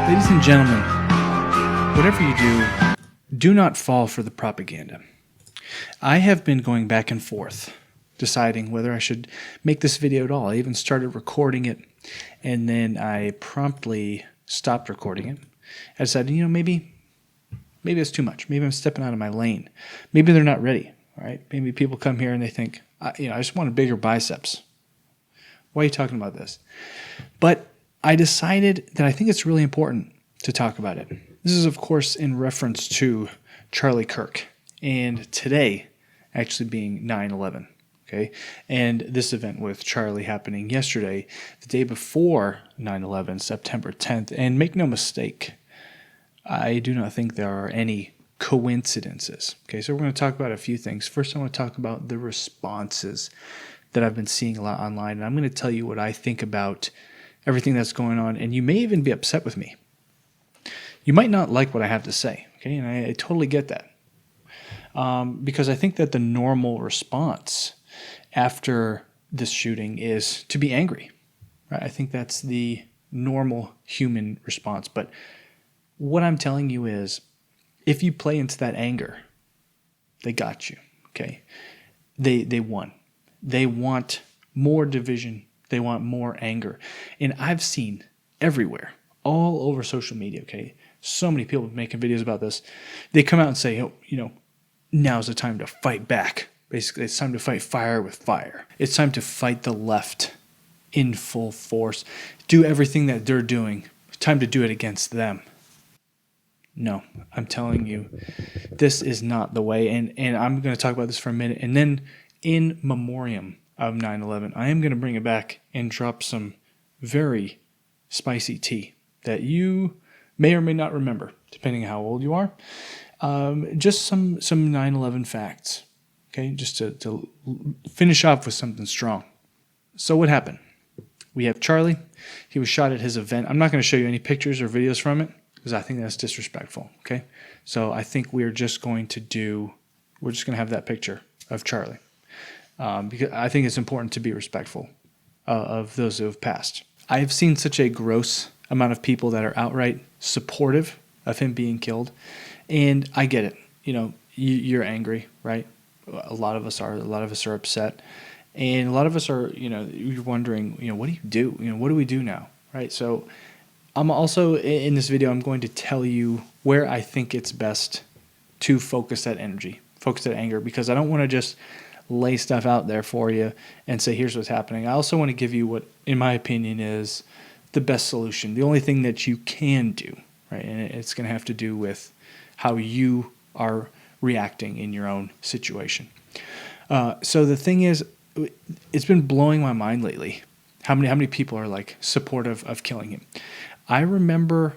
Ladies and gentlemen, whatever you do not fall for the propaganda. I have been going back and forth, deciding whether I should make this video at all. I even started recording it, and then I promptly stopped recording it. I decided, maybe it's too much. Maybe I'm stepping out of my lane. Maybe they're not ready, right? Maybe people come here and they think, I just want bigger biceps. Why are you talking about this? But I decided that I think it's really important to talk about it. This is, of course, in reference to Charlie Kirk, and today actually being 9/11. Okay, and this event with Charlie happening yesterday, the day before 9/11, September 10th. And make no mistake, I do not think there are any coincidences. Okay, so we're going to talk about a few things. First, I want to talk about the responses that I've been seeing a lot online, and I'm going to tell you what I think about everything that's going on, and you may even be upset with me. You might not like what I have to say, okay, and I totally get that. Because I think that the normal response after this shooting is to be angry, right? I think that's the normal human response. But what I'm telling you is, if you play into that anger, they got you, okay? They won. They want more division. They want more anger. And I've seen everywhere, all over social media, okay? So many people making videos about this. They come out and say, now's the time to fight back. Basically, it's time to fight fire with fire. It's time to fight the left in full force. Do everything that they're doing. It's time to do it against them. No, I'm telling you, this is not the way. And I'm going to talk about this for a minute. And then in memoriam of 9/11, I am going to bring it back and drop some very spicy tea that you may or may not remember, depending on how old you are. Just some 9/11 facts, okay? Just to finish off with something strong. So what happened? We have Charlie. He was shot at his event. I'm not going to show you any pictures or videos from it because I think that's disrespectful, okay? So I think we're just going to have that picture of Charlie because I think it's important to be respectful of those who have passed. I have seen such a gross amount of people that are outright supportive of him being killed. And I get it. You're angry, right? A lot of us are. A lot of us are upset. And a lot of us are, you're wondering, what do you do? What do we do now, right? So I'm also, in this video, I'm going to tell you where I think it's best to focus that energy, focus that anger, because I don't want to just lay stuff out there for you and say, here's what's happening. I also want to give you what, in my opinion, is the best solution, the only thing that you can do, right? And it's going to have to do with how you are reacting in your own situation. So the thing is, it's been blowing my mind lately how many people are like supportive of killing him. I remember,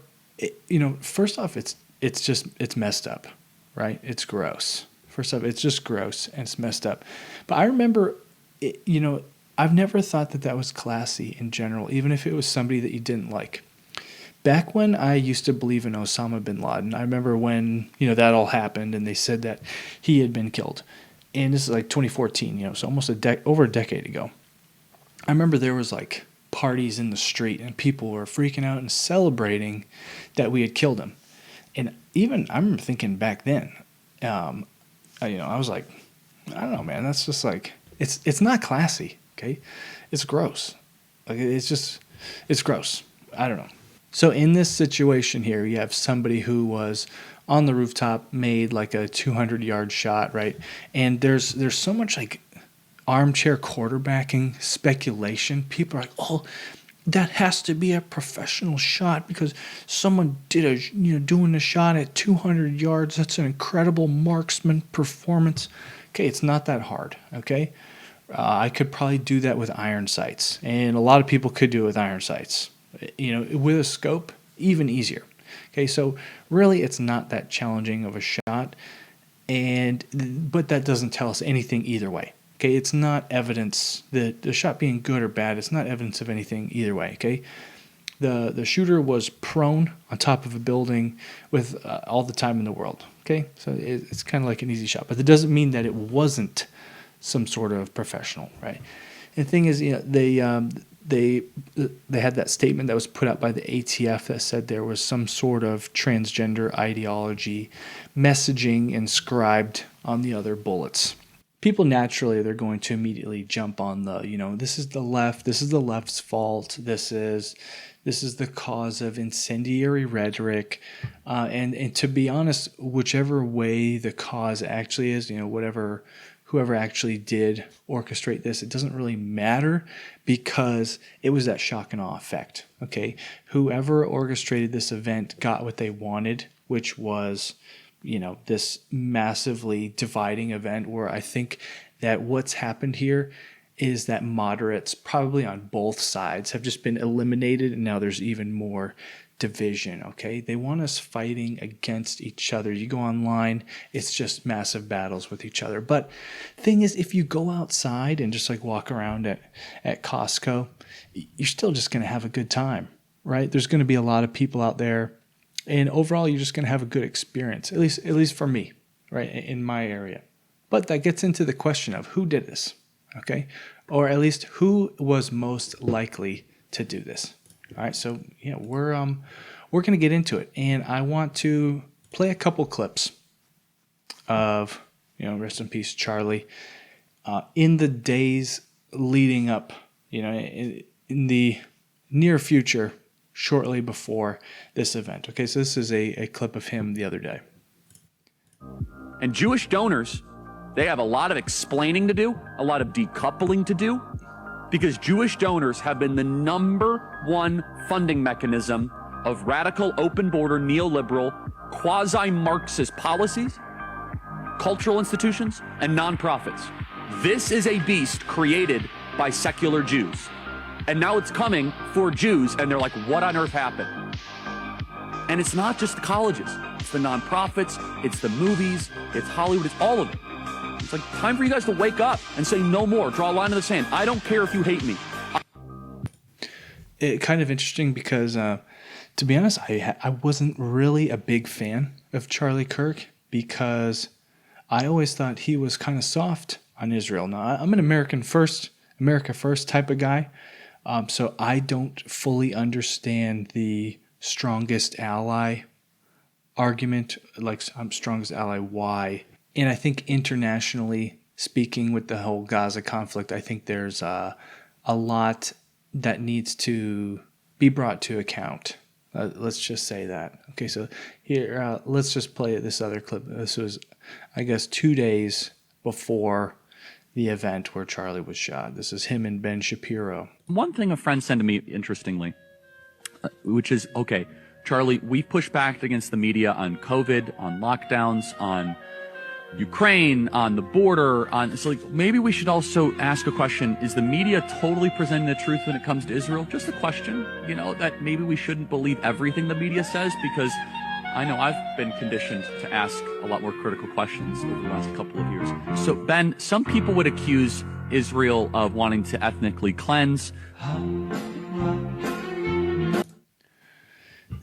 first off, it's messed up, right? It's gross. First off, it's just gross and it's messed up. But I remember, I've never thought that was classy in general, even if it was somebody that you didn't like. Back when I used to believe in Osama bin Laden, I remember when, that all happened and they said that he had been killed. And this is like 2014, so almost over a decade ago. I remember there was like parties in the street and people were freaking out and celebrating that we had killed him. And even I remember thinking back then, I was like, I don't know, man, that's just like, it's not classy, okay? It's gross. Like it's gross. I don't know. So in this situation here, you have somebody who was on the rooftop, made like a 200-yard shot, right? And there's so much like armchair quarterbacking speculation. People are like, oh, that has to be a professional shot because someone did doing a shot at 200 yards. That's an incredible marksman performance. Okay, it's not that hard, okay? I could probably do that with iron sights, and a lot of people could do it with iron sights. With a scope, even easier. Okay, so really it's not that challenging of a shot, but that doesn't tell us anything either way. Okay, it's not evidence that the shot being good or bad, it's not evidence of anything either way, okay? The shooter was prone on top of a building with all the time in the world, okay? So it's kind of like an easy shot, but that doesn't mean that it wasn't some sort of professional, right? And the thing is, they had that statement that was put out by the ATF that said there was some sort of transgender ideology messaging inscribed on the other bullets. People naturally, they're going to immediately jump on the, this is the left, this is the left's fault, this is the cause of incendiary rhetoric, and to be honest, whichever way the cause actually is, whoever actually did orchestrate this, it doesn't really matter because it was that shock and awe effect. Okay, whoever orchestrated this event got what they wanted, which was, this massively dividing event where I think that what's happened here is that moderates, probably on both sides, have just been eliminated, and now there's even more division, okay? They want us fighting against each other. You go online, it's just massive battles with each other. But thing is, if you go outside and just like walk around at Costco, you're still just going to have a good time, right? There's going to be a lot of people out there, and overall, you're just going to have a good experience, at least for me, right, in my area. But that gets into the question of who did this, okay? Or at least who was most likely to do this. All right, so we're going to get into it, and I want to play a couple clips of rest in peace, Charlie, in the days leading up, in the near future, shortly before this event. Okay, so this is a clip of him the other day. And Jewish donors, they have a lot of explaining to do, a lot of decoupling to do, because Jewish donors have been the #1 funding mechanism of radical, open border, neoliberal, quasi-Marxist policies, cultural institutions, and nonprofits. This is a beast created by secular Jews. And now it's coming for Jews, and they're like, what on earth happened? And it's not just the colleges. It's the nonprofits, it's the movies, it's Hollywood, it's all of it. It's like time for you guys to wake up and say no more. Draw a line in the sand. I don't care if you hate me. It kind of interesting because, to be honest, I wasn't really a big fan of Charlie Kirk because I always thought he was kind of soft on Israel. Now, I'm an America first type of guy, so I don't fully understand the strongest ally argument, like strongest ally why. And I think internationally speaking with the whole Gaza conflict, I think there's a lot that needs to be brought to account. Let's just say that. Okay, so here, let's just play this other clip. This was, I guess, 2 days before the event where Charlie was shot. This is him and Ben Shapiro. One thing a friend sent to me, interestingly, which is, okay, Charlie, we pushed back against the media on COVID, on lockdowns, on Ukraine, on the border, so like maybe we should also ask a question. Is the media totally presenting the truth when it comes to Israel? Just a question, that maybe we shouldn't believe everything the media says, because I know I've been conditioned to ask a lot more critical questions over the last couple of years. So Ben, some people would accuse Israel of wanting to ethnically cleanse.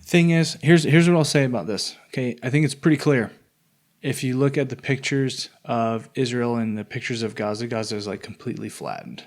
Thing is, here's what I'll say about this. Okay, I think it's pretty clear. If you look at the pictures of Israel and the pictures of Gaza, Gaza is like completely flattened.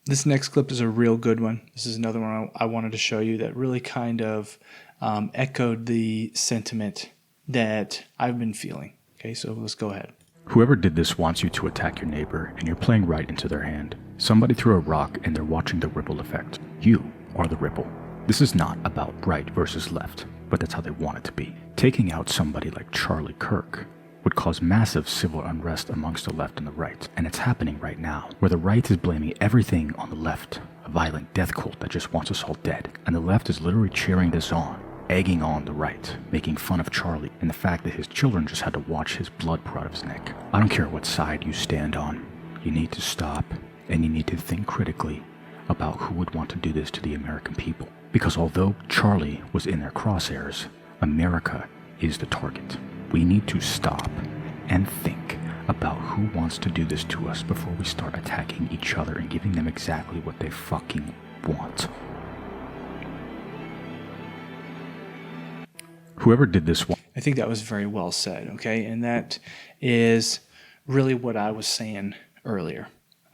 This next clip is a real good one. This is another one I wanted to show you that really kind of echoed the sentiment that I've been feeling. Okay, so let's go ahead. Whoever did this wants you to attack your neighbor, and you're playing right into their hand. Somebody threw a rock, and they're watching the ripple effect. You are the ripple. This is not about right versus left, but that's how they want it to be. Taking out somebody like Charlie Kirk would cause massive civil unrest amongst the left and the right, and it's happening right now, where the right is blaming everything on the left, a violent death cult that just wants us all dead, and the left is literally cheering this on, egging on the right, making fun of Charlie and the fact that his children just had to watch his blood pour out of his neck. I don't care what side you stand on, you need to stop, and you need to think critically about who would want to do this to the American people. Because although Charlie was in their crosshairs, America is the target. We need to stop and think about who wants to do this to us before we start attacking each other and giving them exactly what they fucking want. Whoever did this one. I think that was very well said, okay? And that is really what I was saying earlier,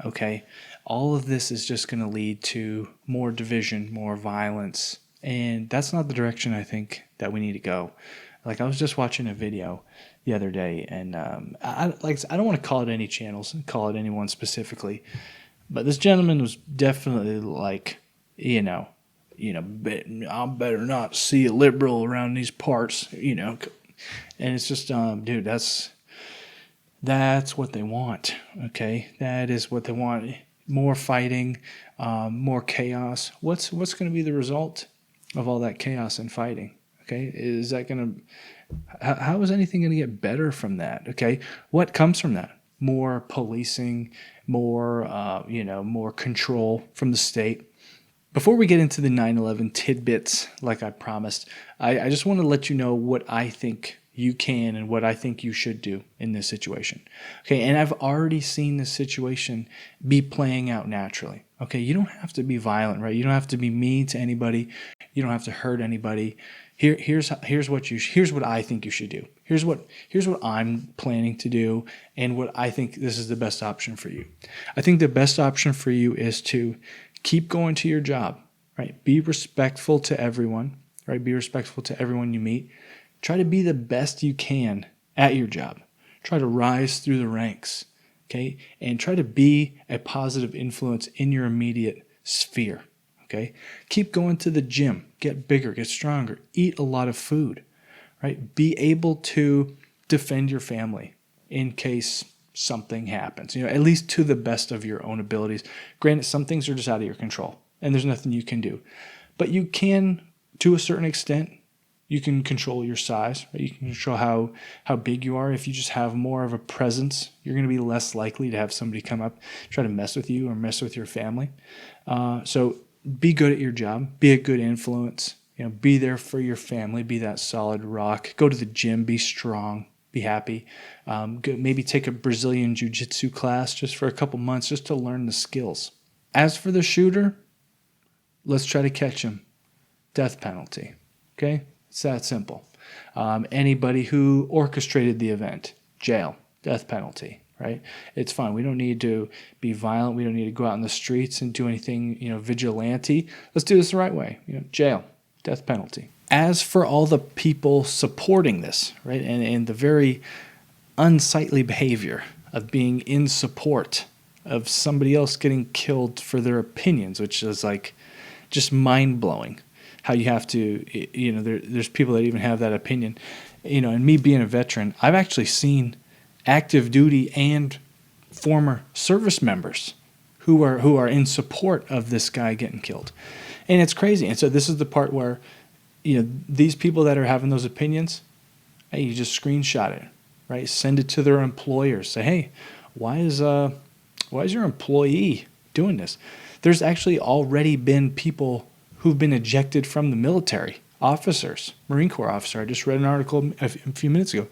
okay? all of this is just going to lead to more division, more violence. And that's not the direction I think that we need to go. Like, I was just watching a video the other day, and I don't want to call it any channels, call it anyone specifically, but this gentleman was definitely like, I better not see a liberal around these parts, and it's just, dude, that's what they want. Okay, that is what they want. More fighting, more chaos. What's going to be the result of all that chaos and fighting? Okay, is that going to, how is anything going to get better from that? Okay, what comes from that? More policing, more, more control from the state. Before we get into the 9/11 tidbits, like I promised, I just want to let you know what I think you can and what I think you should do in this situation. Okay, and I've already seen this situation be playing out naturally. Okay, you don't have to be violent, right? You don't have to be mean to anybody. You don't have to hurt anybody. Here's what I think you should do. Here's what I'm planning to do, and what I think this is the best option for you. I think the best option for you is to keep going to your job, right? Be respectful to everyone, right? Be respectful to everyone you meet. Try to be the best you can at your job. Try to rise through the ranks, okay? And try to be a positive influence in your immediate sphere. Okay, keep going to the gym, get bigger, get stronger, eat a lot of food, right? Be able to defend your family in case something happens, at least to the best of your own abilities. Granted, some things are just out of your control and there's nothing you can do, but you can, to a certain extent, you can control your size, right? You can control how big you are. If you just have more of a presence, you're going to be less likely to have somebody come up, try to mess with you or mess with your family. So be good at your job, be a good influence, be there for your family, be that solid rock, go to the gym, be strong, be happy. Maybe take a Brazilian jiu-jitsu class just for a couple months just to learn the skills. As for the shooter, let's try to catch him. Death penalty, okay? It's that simple. Anybody who orchestrated the event, jail, death penalty. Right? It's fine. We don't need to be violent. We don't need to go out in the streets and do anything, vigilante. Let's do this the right way. Jail, death penalty. As for all the people supporting this, right, and the very unsightly behavior of being in support of somebody else getting killed for their opinions, which is like just mind-blowing. How you have to, there's people that even have that opinion. And me being a veteran, I've actually seen active duty and former service members who are in support of this guy getting killed. And it's crazy. And so this is the part where, these people that are having those opinions, hey, you just screenshot it, right? Send it to their employers. Say, hey, why is your employee doing this? There's actually already been people who've been ejected from the military, officers, Marine Corps officer. I just read an article a few minutes ago.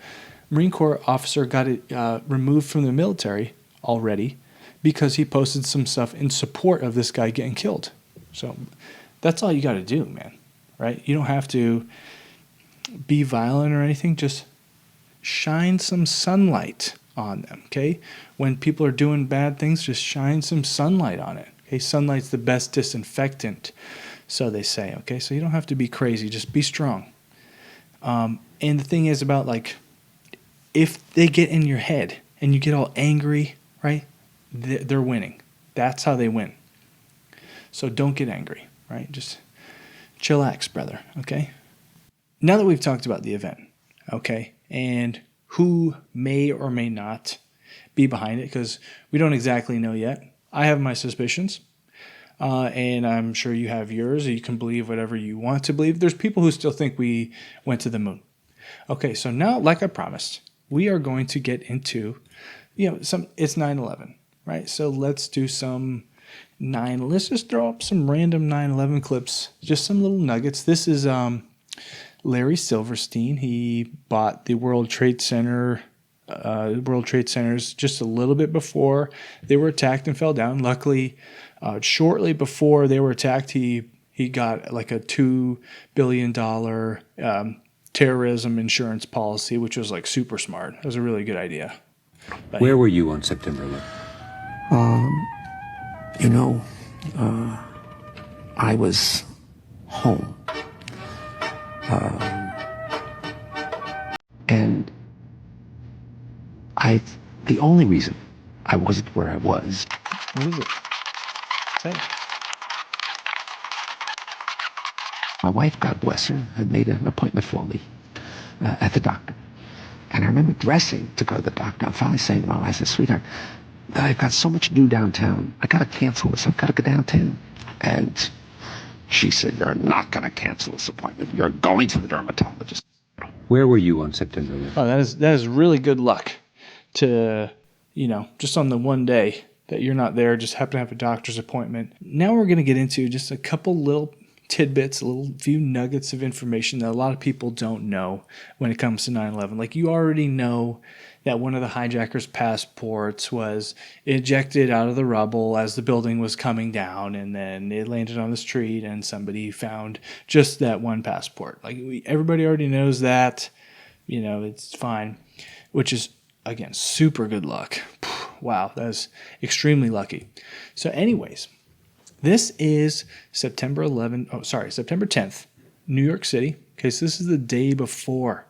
Marine Corps officer got it removed from the military already because he posted some stuff in support of this guy getting killed. So that's all you got to do, man, right? You don't have to be violent or anything. Just shine some sunlight on them, okay? When people are doing bad things, just shine some sunlight on it, okay? Sunlight's the best disinfectant, so they say, okay? So you don't have to be crazy. Just be strong. And the thing is about, like, if they get in your head and you get all angry, right, they're winning. That's how they win. So don't get angry, right? Just chillax, brother, okay? Now that we've talked about the event, okay, and who may or may not be behind it, because we don't exactly know yet. I have my suspicions, and I'm sure you have yours. You can believe whatever you want to believe. There's people who still think we went to the moon. Okay, so now, like I promised, we are going to get into, it's 9/11, right? So let's do let's just throw up some random 9/11 clips, just some little nuggets. This is Larry Silverstein. He bought the World Trade Centers just a little bit before they were attacked and fell down. Luckily, shortly before they were attacked, he got like a $2 billion terrorism insurance policy, which was like super smart. It was a really good idea. But where were you on September 11th? You know, I was home. And the only reason I wasn't where I was. What is it? Say it. My wife, God bless her, had made an appointment for me at the doctor. And I remember dressing to go to the doctor. I'm finally saying to my wife, I said, sweetheart, I've got so much to do downtown. I got to cancel this. I've got to go downtown. And she said, you're not going to cancel this appointment. You're going to the dermatologist. Where were you on September 11th? Oh, that is really good luck to, just on the one day that you're not there, just happen to have a doctor's appointment. Now we're going to get into just a couple little tidbits, a little few nuggets of information that a lot of people don't know when it comes to 9/11. Like, you already know that one of the hijackers' passports was ejected out of the rubble as the building was coming down, and then it landed on the street and somebody found just that one passport. Like, everybody already knows that, it's fine, which is, again, super good luck. Wow, that is extremely lucky. So anyways, this is September 10th, New York City. Okay, so this is the day before.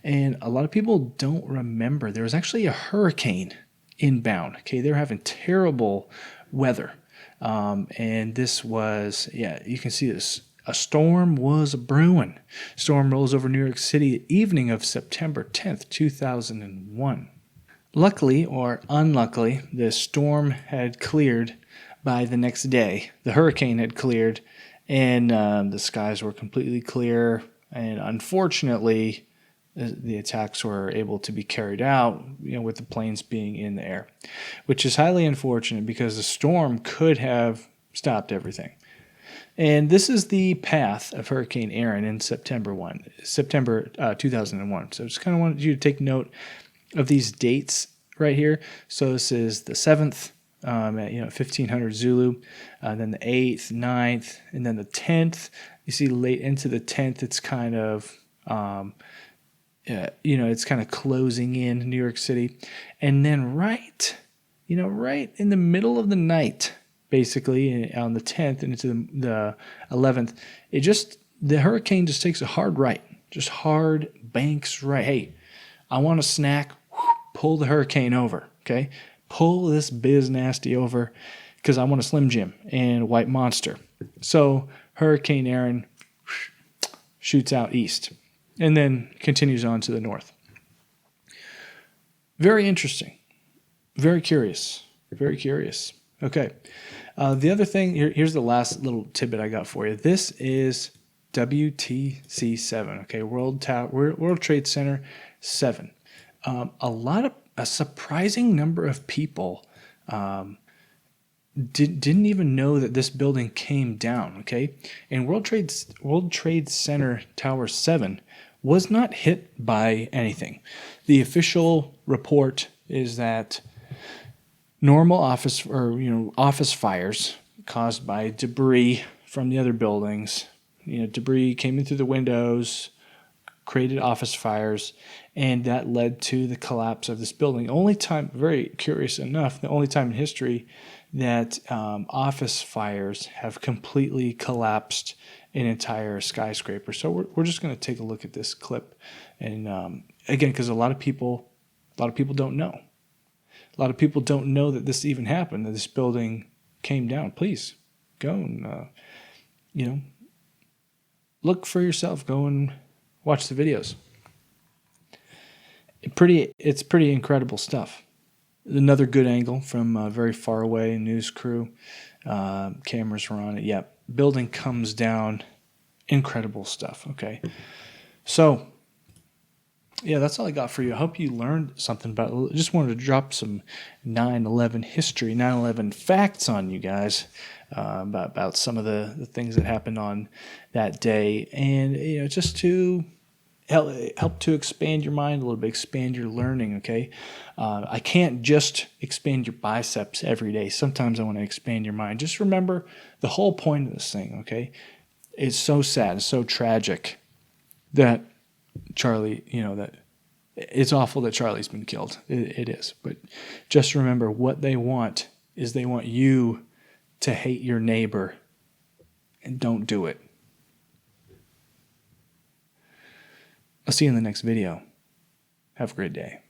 And a lot of people don't remember there was actually a hurricane inbound. Okay, they were having terrible weather. And this was, you can see this. A storm was brewing. Storm rolls over New York City evening of September 10th, 2001. Luckily or unluckily, the storm had cleared by the next day. The hurricane had cleared, and the skies were completely clear. And unfortunately, the attacks were able to be carried out, with the planes being in the air, which is highly unfortunate because the storm could have stopped everything. And this is the path of Hurricane Aaron in September 2001. So I just kind of wanted you to take note of these dates right here. So this is the 7th at 1500 Zulu, then the 8th, 9th, and then the 10th. You see late into the 10th, it's kind of it's kind of closing in New York City, and then right in the middle of the night, basically on the 10th and into the 11th, the hurricane just takes a hard right, just hard banks right. Hey, I want a snack. Pull the hurricane over, okay? Pull this biz nasty over because I want a Slim Jim and a White Monster. So Hurricane Aaron shoots out east and then continues on to the north. Very interesting. Very curious. Very curious. Okay. The other thing, here's the last little tidbit I got for you. This is WTC7, okay? World Trade Center 7. A surprising number of people didn't even know that this building came down, okay? And World Trade Center Tower 7 was not hit by anything. The official report is that normal office fires caused by debris from the other buildings, debris came in through the windows, created office fires, and that led to the collapse of this building. Only time, very curious enough, the only time in history that office fires have completely collapsed an entire skyscraper. So we're just going to take a look at this clip, and again, because a lot of people don't know. A lot of people don't know that this even happened, that this building came down. Please go and look for yourself. Go and watch the videos. It's pretty incredible stuff. Another good angle from very far away, news crew. Cameras were on it. Yep. Building comes down. Incredible stuff. Okay. So, yeah, that's all I got for you. I hope you learned something about it. Just wanted to drop some 9/11 history, 9/11 facts on you guys about some of the things that happened on that day. And, just to help to expand your mind a little bit, expand your learning, okay? I can't just expand your biceps every day. Sometimes I want to expand your mind. Just remember the whole point of this thing, okay? It's so sad, it's so tragic that Charlie, that it's awful that Charlie's been killed. It is. But just remember, what they want is they want you to hate your neighbor, and don't do it. I'll see you in the next video. Have a great day.